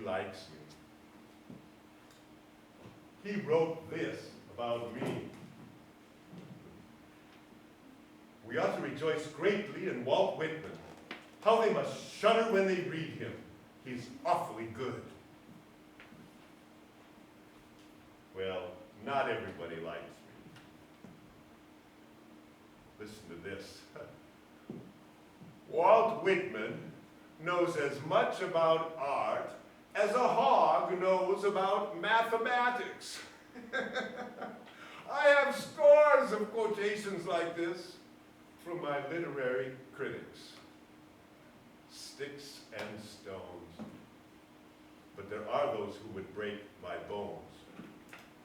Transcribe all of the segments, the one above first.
likes me. He wrote this about me. We ought to rejoice greatly in Walt Whitman. How they must shudder when they read him. He's awfully good. Well, not everybody likes me. Listen to this. Walt Whitman knows as much about art as a hog knows about mathematics. I have scores of quotations like this from my literary critics. Sticks and stones. But there are those who would break my bones.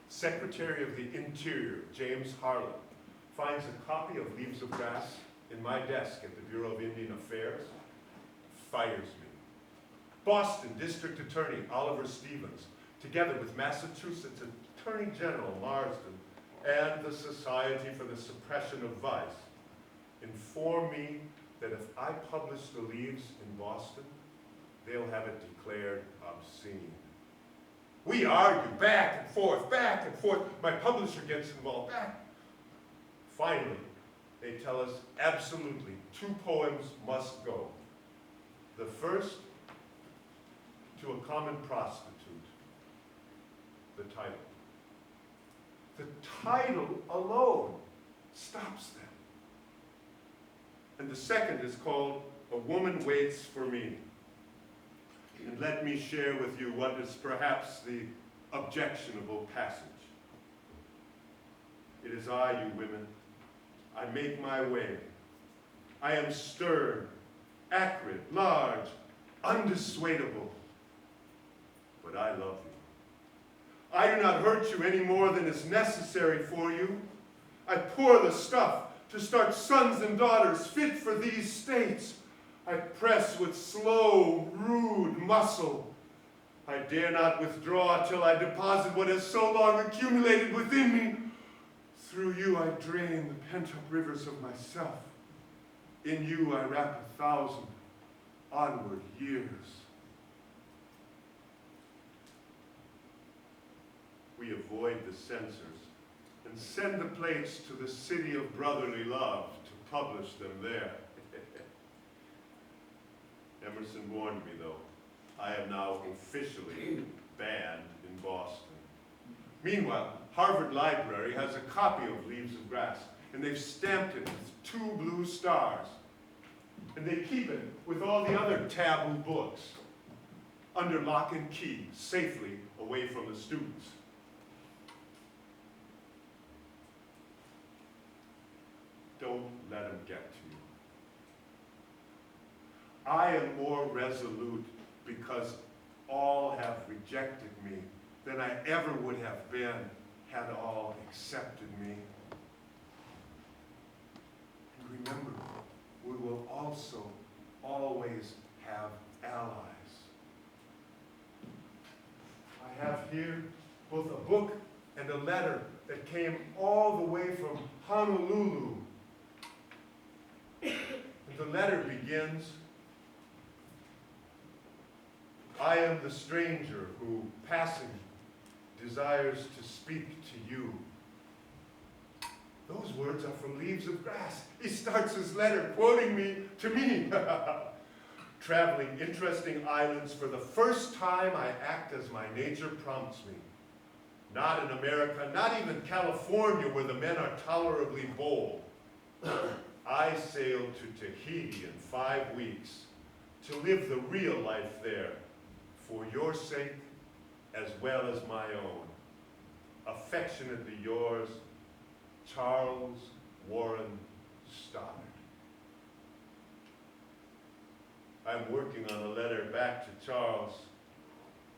Secretary of the Interior, James Harlan, finds a copy of Leaves of Grass in my desk at the Bureau of Indian Affairs, fires me. Boston District Attorney Oliver Stevens, together with Massachusetts Attorney General Marsden and the Society for the Suppression of Vice, inform me that if I publish the Leaves in Boston, they'll have it declared obscene. We argue back and forth, back and forth. My publisher gets involved. Finally, they tell us absolutely 2 poems must go. The first, To a Common Prostitute, the title. The title alone stops them. And the second is called A Woman Waits for Me. And let me share with you what is perhaps the objectionable passage. It is I, you women. I make my way. I am stern, acrid, large, undissuadable. But I love you. I do not hurt you any more than is necessary for you. I pour the stuff to start sons and daughters fit for these states. I press with slow, rude muscle. I dare not withdraw till I deposit what has so long accumulated within me. Through you I drain the pent-up rivers of myself. In you I wrap 1,000 onward years. We avoid the censors and send the plates to the city of brotherly love to publish them there. Emerson warned me, though. I am now officially banned in Boston. Meanwhile, Harvard Library has a copy of Leaves of Grass, and they've stamped it with 2 blue stars. And they keep it with all the other taboo books under lock and key, safely away from the students. Don't let them get to you. I am more resolute because all have rejected me than I ever would have been had all accepted me. And remember, we will also always have allies. I have here both a book and a letter that came all the way from Honolulu. And the letter begins, I am the stranger who, passing, desires to speak to you. Those words are from Leaves of Grass. He starts his letter quoting me to me. Traveling interesting islands for the first time, I act as my nature prompts me. Not in America, not even California, where the men are tolerably bold. I sailed to Tahiti in 5 weeks to live the real life there, for your sake as well as my own. Affectionately yours, Charles Warren Stoddard. I'm working on a letter back to Charles.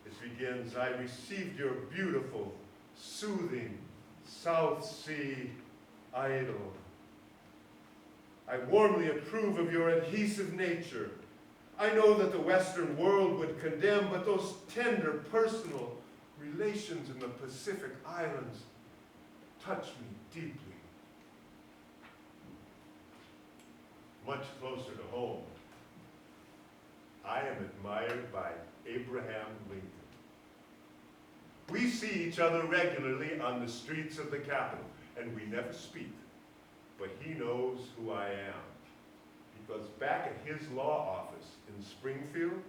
It begins, I received your beautiful, soothing South Sea idol. I warmly approve of your adhesive nature. I know that the Western world would condemn, but those tender, personal relations in the Pacific Islands touch me deeply. Much closer to home, I am admired by Abraham Lincoln. We see each other regularly on the streets of the Capitol, and we never speak, but he knows who I am. Because back at his law office in Springfield,